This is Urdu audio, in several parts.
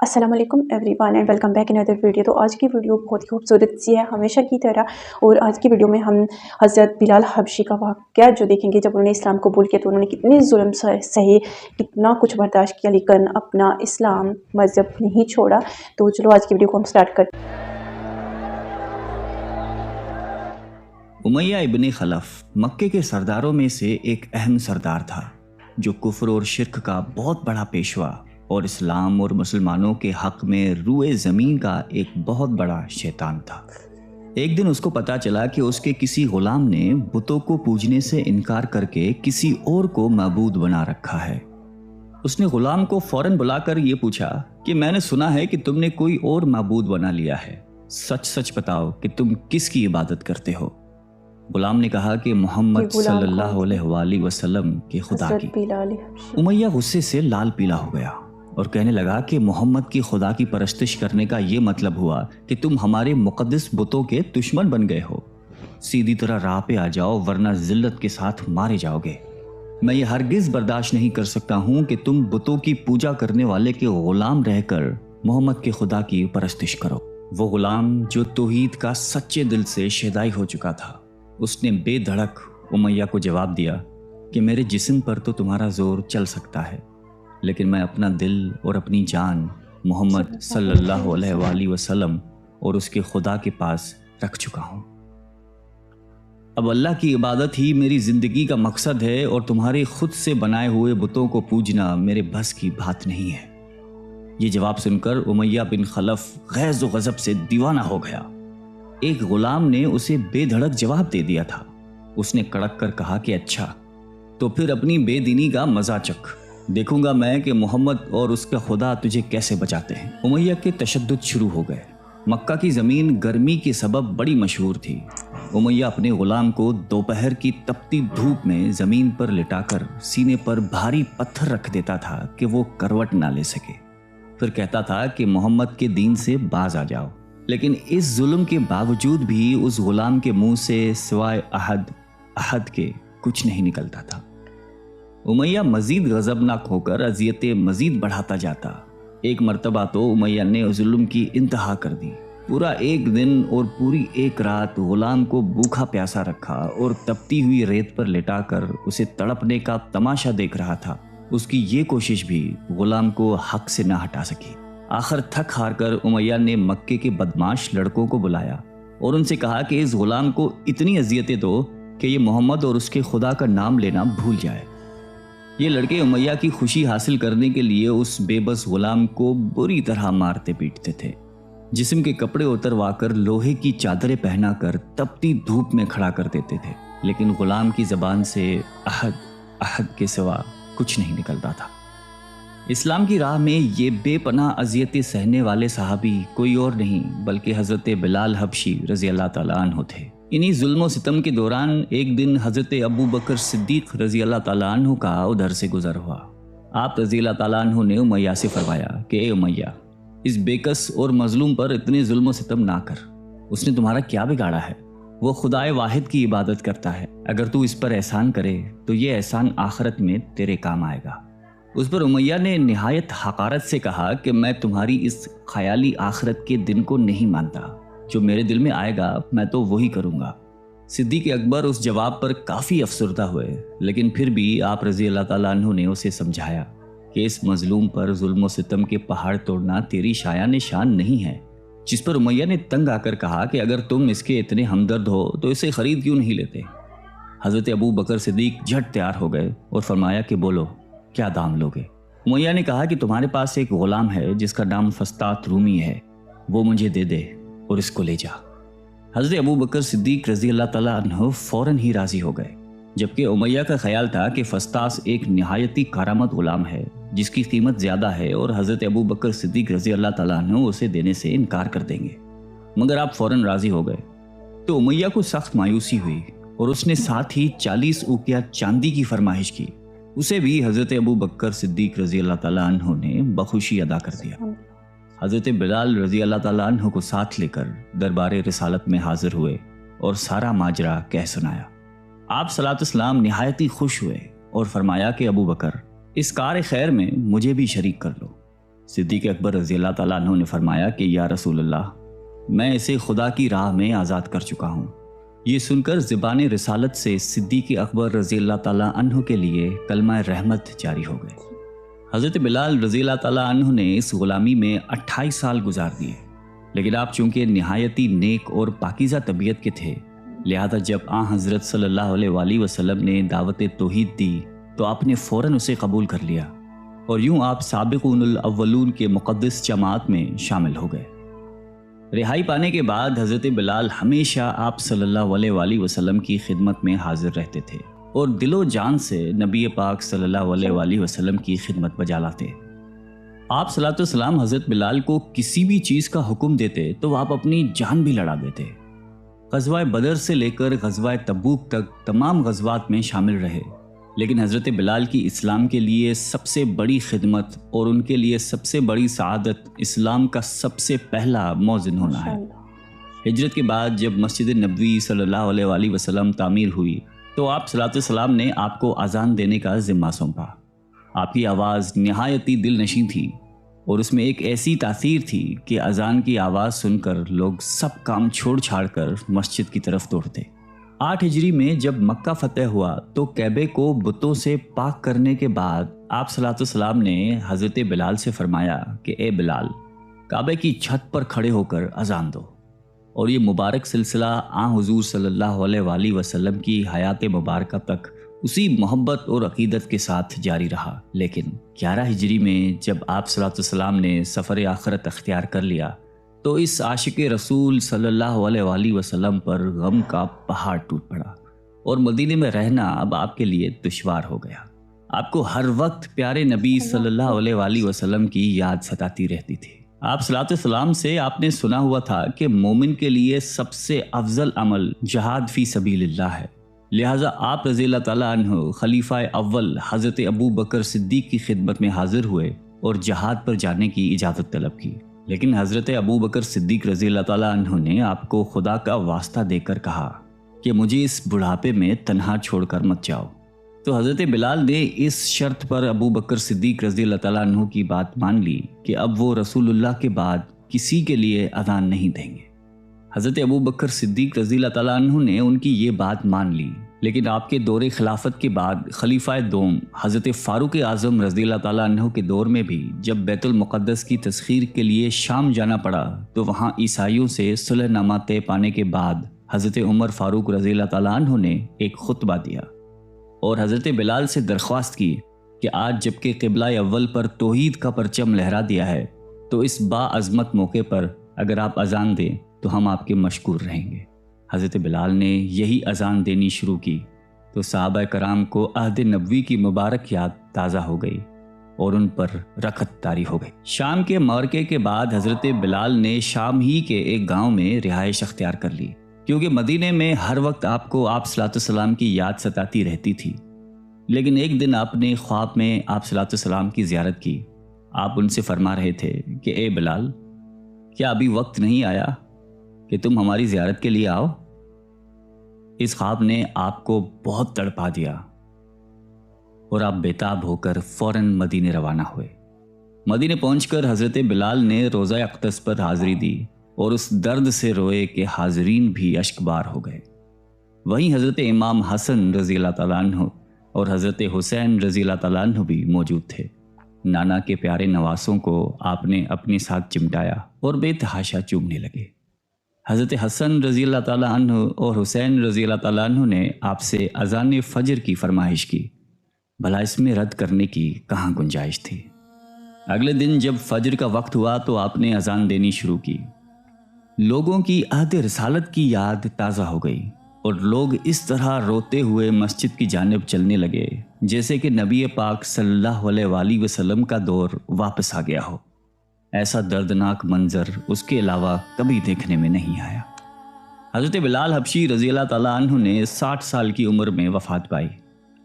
السلام علیکم every one and welcome back in other video. تو آج کی ویڈیو بہت ہی خوبصورت سی ہے ہمیشہ کی طرح، اور آج کی ویڈیو میں ہم حضرت بلال حبشی کا واقعہ جو دیکھیں گے۔ جب انہوں نے اسلام قبول کیا تو انہوں نے کتنے ظلم سہے، کتنا کچھ برداشت کیا، لیکن اپنا اسلام مذہب نہیں چھوڑا۔ تو چلو آج کی ویڈیو کو ہم سٹارٹ کرتے ہیں۔ امیہ ابن خلف مکے کے سرداروں میں سے ایک اہم سردار تھا، جو کفر اور شرک کا بہت بڑا پیشوا اور اسلام اور مسلمانوں کے حق میں روئے زمین کا ایک بہت بڑا شیطان تھا۔ ایک دن اس کو پتا چلا کہ اس کے کسی غلام نے بتوں کو پوجنے سے انکار کر کے کسی اور کو معبود بنا رکھا ہے۔ اس نے غلام کو فوراً بلا کر یہ پوچھا کہ میں نے سنا ہے کہ تم نے کوئی اور معبود بنا لیا ہے، سچ سچ بتاؤ کہ تم کس کی عبادت کرتے ہو؟ غلام نے کہا کہ محمد صلی اللہ علیہ وآلہ وسلم کے خدا کی۔ امیہ غصے سے لال پیلا ہو گیا اور کہنے لگا کہ محمد کی خدا کی پرستش کرنے کا یہ مطلب ہوا کہ تم ہمارے مقدس بتوں کے دشمن بن گئے ہو۔ سیدھی طرح راہ پہ آ جاؤ ورنہ ذلت کے ساتھ مارے جاؤ گے۔ میں یہ ہرگز برداشت نہیں کر سکتا ہوں کہ تم بتوں کی پوجا کرنے والے کے غلام رہ کر محمد کے خدا کی پرستش کرو۔ وہ غلام جو توحید کا سچے دل سے شیدائی ہو چکا تھا، اس نے بے دھڑک امیہ کو جواب دیا کہ میرے جسم پر تو تمہارا زور چل سکتا ہے، لیکن میں اپنا دل اور اپنی جان محمد صلی اللہ علیہ وآلہ وسلم اور اس کے خدا کے پاس رکھ چکا ہوں۔ اب اللہ کی عبادت ہی میری زندگی کا مقصد ہے، اور تمہارے خود سے بنائے ہوئے بتوں کو پوجنا میرے بس کی بات نہیں ہے۔ یہ جواب سن کر امیہ بن خلف غیظ و غضب سے دیوانہ ہو گیا۔ ایک غلام نے اسے بے دھڑک جواب دے دیا تھا۔ اس نے کڑک کر کہا کہ اچھا، تو پھر اپنی بے دینی کا مزہ چکھ، دیکھوں گا میں کہ محمد اور اس کا خدا تجھے کیسے بچاتے ہیں۔ امیہ کے تشدد شروع ہو گئے۔ مکہ کی زمین گرمی کے سبب بڑی مشہور تھی۔ امیہ اپنے غلام کو دوپہر کی تپتی دھوپ میں زمین پر لٹا کر سینے پر بھاری پتھر رکھ دیتا تھا کہ وہ کروٹ نہ لے سکے۔ پھر کہتا تھا کہ محمد کے دین سے باز آ جاؤ، لیکن اس ظلم کے باوجود بھی اس غلام کے منہ سے سوائے احد کے کچھ نہیں نکلتا تھا۔ امیہ مزید غضبناک ہو کر اذیتیں مزید بڑھاتا جاتا۔ ایک مرتبہ تو امیہ نے ظلم کی انتہا کر دی۔ پورا ایک دن اور پوری ایک رات غلام کو بھوکا پیاسا رکھا اور تپتی ہوئی ریت پر لٹا کر اسے تڑپنے کا تماشا دیکھ رہا تھا۔ اس کی یہ کوشش بھی غلام کو حق سے نہ ہٹا سکی۔ آخر تھک ہار کر امیہ نے مکے کے بدماش لڑکوں کو بلایا اور ان سے کہا کہ اس غلام کو اتنی اذیتیں دو کہ یہ محمد اور اس کے خدا کا نام لینا بھول جائے۔ یہ لڑکے امیہ کی خوشی حاصل کرنے کے لیے اس بے بس غلام کو بری طرح مارتے پیٹتے تھے۔ جسم کے کپڑے اتروا کر لوہے کی چادریں پہنا کر تپتی دھوپ میں کھڑا کر دیتے تھے، لیکن غلام کی زبان سے احد کے سوا کچھ نہیں نکلتا تھا۔ اسلام کی راہ میں یہ بے پناہ اذیتیں سہنے والے صحابی کوئی اور نہیں بلکہ حضرت بلال حبشی رضی اللہ تعالیٰ عنہ تھے۔ انہی ظلم و ستم کے دوران ایک دن حضرت ابو بکر صدیق رضی اللہ تعالیٰ عنہ کا ادھر سے گزر ہوا۔ آپ رضی اللہ تعالیٰ عنہ نے امیہ سے فرمایا کہ اے امیہ، اس بےکس اور مظلوم پر اتنے ظلم و ستم نہ کر۔ اس نے تمہارا کیا بگاڑا ہے؟ وہ خدائے واحد کی عبادت کرتا ہے۔ اگر تو اس پر احسان کرے تو یہ احسان آخرت میں تیرے کام آئے گا۔ اس پر امیہ نے نہایت حقارت سے کہا کہ میں تمہاری اس خیالی آخرت کے دن کو نہیں مانتا، جو میرے دل میں آئے گا میں تو وہی کروں گا۔ صدیق اکبر اس جواب پر کافی افسردہ ہوئے، لیکن پھر بھی آپ رضی اللہ تعالیٰ عنہ نے اسے سمجھایا کہ اس مظلوم پر ظلم و ستم کے پہاڑ توڑنا تیری شایان شان نہیں ہے۔ جس پر امیہ نے تنگ آ کر کہا کہ اگر تم اس کے اتنے ہمدرد ہو تو اسے خرید کیوں نہیں لیتے؟ حضرت ابو بکر صدیق جھٹ تیار ہو گئے اور فرمایا کہ بولو، کیا دام لوگے؟ امیہ نے کہا کہ تمہارے پاس ایک غلام ہے جس کا نام فسطاط رومی ہے، وہ مجھے دے دے اور اس کو لے جا۔ حضرت ابو بکر صدیق رضی اللہ تعالیٰ عنہ فوراً ہی راضی ہو گئے، جبکہ امیہ کا خیال تھا کہ فسطاط ایک نہایتی کارآمد غلام ہے جس کی قیمت زیادہ ہے اور حضرت ابو بکر صدیق رضی اللہ تعالیٰ عنہ اسے دینے سے انکار کر دیں گے۔ مگر آپ فوراً راضی ہو گئے تو امیہ کو سخت مایوسی ہوئی اور اس نے ساتھ ہی 40 اوقیہ چاندی کی فرمائش کی۔ اسے بھی حضرت ابو بکر صدیق رضی اللہ تعالیٰ عنہ نے بخوشی ادا کر دیا۔ حضرت بلال رضی اللہ تعالیٰ عنہ کو ساتھ لے کر دربار رسالت میں حاضر ہوئے اور سارا ماجرا کہہ سنایا۔ آپ صلی اللہ علیہ وسلم نہایت ہی خوش ہوئے اور فرمایا کہ ابو بکر، اس کار خیر میں مجھے بھی شریک کر لو۔ صدیق اکبر رضی اللہ تعالیٰ عنہ نے فرمایا کہ یا رسول اللہ، میں اسے خدا کی راہ میں آزاد کر چکا ہوں۔ یہ سن کر زبان رسالت سے صدیق اکبر رضی اللہ تعالیٰ عنہ کے لیے کلمہ رحمت جاری ہو گئے۔ حضرت بلال رضی اللہ تعالیٰ عنہ نے اس غلامی میں 28 سال گزار دیے، لیکن آپ چونکہ نہایتی نیک اور پاکیزہ طبیعت کے تھے، لہذا جب حضرت صلی اللہ علیہ وآلہ وسلم نے دعوت توحید دی تو آپ نے فوراً اسے قبول کر لیا، اور یوں آپ سابقون الاولون کے مقدس جماعت میں شامل ہو گئے۔ رہائی پانے کے بعد حضرت بلال ہمیشہ آپ صلی اللہ علیہ وآلہ وسلم کی خدمت میں حاضر رہتے تھے اور دل و جان سے نبی پاک صلی اللہ علیہ وآلہ وسلم کی خدمت بجا لاتے۔ آپ صلی اللہ علیہ وسلم حضرت بلال کو کسی بھی چیز کا حکم دیتے تو آپ اپنی جان بھی لڑا دیتے۔ غزوہ بدر سے لے کر غزوہ تبوک تک تمام غزوات میں شامل رہے، لیکن حضرت بلال کی اسلام کے لیے سب سے بڑی خدمت اور ان کے لیے سب سے بڑی سعادت اسلام کا سب سے پہلا مؤذن ہونا ہے۔ ہجرت کے بعد جب مسجد نبوی صلی اللہ علیہ وآلہ وسلم تعمیر ہوئی تو آپ صلی اللہ علیہ وسلم نے آپ کو اذان دینے کا ذمہ سونپا۔ آپ کی آواز نہایتی دل نشیں تھی اور اس میں ایک ایسی تاثیر تھی کہ اذان کی آواز سن کر لوگ سب کام چھوڑ چھاڑ کر مسجد کی طرف دوڑتے۔ 8 ہجری میں جب مکہ فتح ہوا تو کعبے کو بتوں سے پاک کرنے کے بعد آپ صلی اللہ علیہ وسلم نے حضرت بلال سے فرمایا کہ اے بلال، کعبے کی چھت پر کھڑے ہو کر اذان دو، اور یہ مبارک سلسلہ حضور صلی اللہ علیہ وآلہ وسلم کی حیات مبارکہ تک اسی محبت اور عقیدت کے ساتھ جاری رہا۔ لیکن 11 ہجری میں جب آپ صلی اللہ علیہ وسلم نے سفر آخرت اختیار کر لیا تو اس عاشق رسول صلی اللہ علیہ وآلہ وسلم پر غم کا پہاڑ ٹوٹ پڑا، اور مدینے میں رہنا اب آپ کے لیے دشوار ہو گیا۔ آپ کو ہر وقت پیارے نبی صلی اللہ علیہ وآلہ وسلم کی یاد ستاتی رہتی تھی۔ آپ صلی اللہ علیہ وسلم سے آپ نے سنا ہوا تھا کہ مومن کے لیے سب سے افضل عمل جہاد فی سبیل اللہ ہے، لہٰذا آپ رضی اللہ تعالیٰ عنہ خلیفہ اول حضرت ابو بکر صدیق کی خدمت میں حاضر ہوئے اور جہاد پر جانے کی اجازت طلب کی، لیکن حضرت ابو بکر صدیق رضی اللہ تعالیٰ عنہ نے آپ کو خدا کا واسطہ دے کر کہا کہ مجھے اس بڑھاپے میں تنہا چھوڑ کر مت جاؤ۔ تو حضرت بلال نے اس شرط پر ابو بکر صدیق رضی اللہ تعالیٰ عنہ کی بات مان لی کہ اب وہ رسول اللہ کے بعد کسی کے لیے اذان نہیں دیں گے۔ حضرت ابو بکر صدیق رضی اللہ تعالیٰ عنہ نے ان کی یہ بات مان لی، لیکن آپ کے دور خلافت کے بعد خلیفہ دوم حضرت فاروق اعظم رضی اللہ تعالیٰ عنہ کے دور میں بھی جب بیت المقدس کی تسخیر کے لیے شام جانا پڑا تو وہاں عیسائیوں سے صلح نامہ طے پانے کے بعد حضرت عمر فاروق رضی اللہ تعالیٰ عنہ نے ایک خطبہ دیا اور حضرت بلال سے درخواست کی کہ آج جب کہ قبلہ اول پر توحید کا پرچم لہرا دیا ہے تو اس باعظمت موقع پر اگر آپ اذان دیں تو ہم آپ کے مشکور رہیں گے۔ حضرت بلال نے یہی اذان دینی شروع کی تو صحابہ کرام کو عہد نبوی کی مبارک یاد تازہ ہو گئی اور ان پر رخت طاری ہو گئی۔ شام کے معرکے کے بعد حضرت بلال نے شام ہی کے ایک گاؤں میں رہائش اختیار کر لی، کیونکہ مدینے میں ہر وقت آپ کو آپ صلی اللہ علیہ وسلم کی یاد ستاتی رہتی تھی۔ لیکن ایک دن آپ نے خواب میں آپ صلی اللہ علیہ وسلم کی زیارت کی۔ آپ ان سے فرما رہے تھے کہ اے بلال، کیا ابھی وقت نہیں آیا کہ تم ہماری زیارت کے لیے آؤ؟ اس خواب نے آپ کو بہت تڑپا دیا اور آپ بیتاب ہو کر فوراً مدینے روانہ ہوئے۔ مدینے پہنچ کر حضرت بلال نے روضہ اقدس پر حاضری دی اور اس درد سے روئے کہ حاضرین بھی اشک بار ہو گئے۔ وہیں حضرت امام حسن رضی اللہ تعالیٰ عنہ اور حضرت حسین رضی اللہ تعالیٰ عنہ بھی موجود تھے۔ نانا کے پیارے نواسوں کو آپ نے اپنے ساتھ چمٹایا اور بے تحاشا چومنے لگے۔ حضرت حسن رضی اللہ تعالیٰ عنہ اور حسین رضی اللہ تعالیٰ عنہ نے آپ سے اذان فجر کی فرمائش کی، بھلا اس میں رد کرنے کی کہاں گنجائش تھی۔ اگلے دن جب فجر کا وقت ہوا تو آپ نے اذان دینی شروع کی۔ لوگوں کی عہد رسالت کی یاد تازہ ہو گئی اور لوگ اس طرح روتے ہوئے مسجد کی جانب چلنے لگے جیسے کہ نبی پاک صلی اللہ علیہ وآلہ وسلم کا دور واپس آ گیا ہو۔ ایسا دردناک منظر اس کے علاوہ کبھی دیکھنے میں نہیں آیا۔ حضرت بلال حبشی رضی اللہ تعالیٰ عنہ نے 60 سال کی عمر میں وفات پائی۔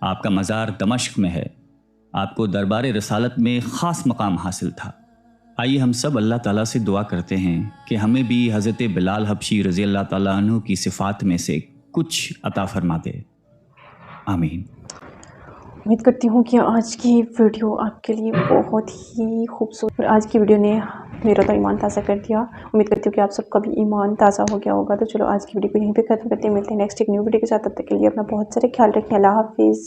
آپ کا مزار دمشق میں ہے۔ آپ کو دربار رسالت میں خاص مقام حاصل تھا۔ آئیے ہم سب اللہ تعالیٰ سے دعا کرتے ہیں کہ ہمیں بھی حضرت بلال حبشی رضی اللہ تعالیٰ عنہ کی صفات میں سے کچھ عطا فرما دے، آمین۔ امید کرتی ہوں کہ آج کی ویڈیو آپ کے لیے بہت ہی خوبصورت، اور آج کی ویڈیو نے میرا تو ایمان تازہ کر دیا۔ امید کرتی ہوں کہ آپ سب کا بھی ایمان تازہ ہو گیا ہوگا۔ تو چلو آج کی ویڈیو کو یہیں پہ ختم کرتے ہیں، ملتے ہیں نیکسٹ ایک نیو ویڈیو کے ساتھ۔ تب تک کے لیے اپنا بہت سارے خیال رکھیں۔ اللہ حافظ۔